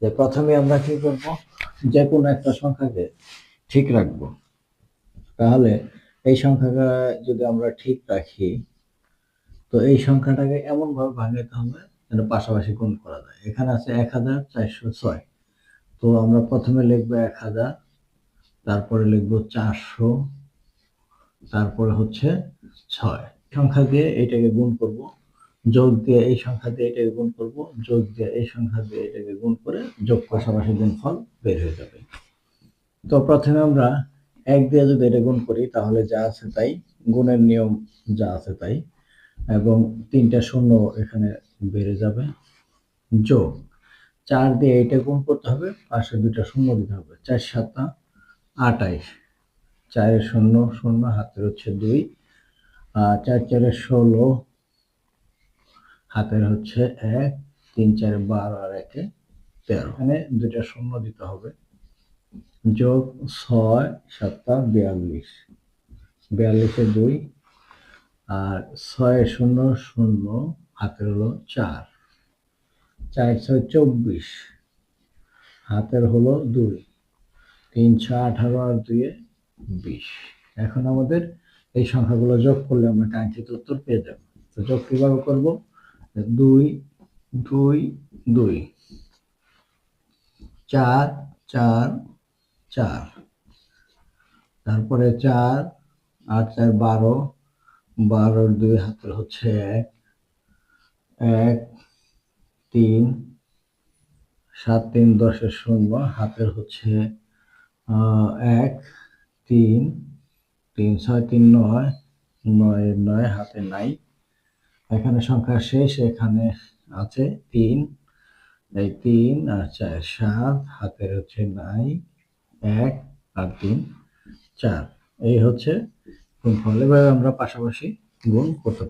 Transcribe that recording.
যে প্রথমে আমরা কি করব, যে কোনো একটা সংখ্যাকে ঠিক রাখবো। তাহলে এই সংখ্যাটা যদি আমরা ঠিক রাখি, তো এই সংখ্যাটাকে এমন ভাবে ভাঙাতে হবে যেন পাশাপাশি গুণ করা যায়। এখানে আছে 1406, তো আমরা প্রথমে লিখবো 1000, তারপরে লিখবো 400, তারপরে হচ্ছে 6 সংখ্যা দিয়ে এটাকে গুণ করব, যোগ দিয়ে এই সংখ্যা দিয়ে এটাকে গুণ করব, যোগ দিয়ে এই সংখ্যা দিয়ে এটাকে গুণ করে যোগ পাশাপাশি গুণফল বের হয়ে যাবে। তো প্রথমে আমরা 1 দিয়ে যদি এটা গুণ করি তাহলে যা আছে তাই, গুণের নিয়ম যা আছে তাই, এবং 3টা শূন্য এখানে বেড়ে যাবে, যোগ 4 দিয়ে এটা গুণ করতে হবে, পাশে 2টা শূন্য দিতে হবে, 4 7 28, 4 শূন্য শূন্য, হাতের হচ্ছে 2, 4 4 16, হাতের হচ্ছে 1, 3 4 12 আর 1 13, এখানে 2টা শূন্য দিতে হবে, যোগ 6 7 42, 42 2, আর 6 শূন্য শূন্য, হাতের হলো 4, 4 6 24, হাতের হলো 2, 3 6 18 আর 2 20। এখন আমাদের এই সংখ্যাগুলো যোগ করলে আমরা কাঙ্ক্ষিত উত্তর পেয়ে যাব। তো যোগ কিভাবে করব, 2 2 2, 4 4 4, তারপরে 4 8 4 12, 12 2 হাতের হচ্ছে 1, 1 3, 7 3 10 শূন্য, হাতের হচ্ছে 1 3, 3 6 3 9, 9 9, হাতে নাই। এখানে সংখ্যা শেষ, এখানে আছে 3, এই 3 আর 4 7, হাতের হচ্ছে নাই, 1 আর 3 4। এই হচ্ছে গুণফল। এভাবে আমরা পাশাপাশি গুণ করতে পারি।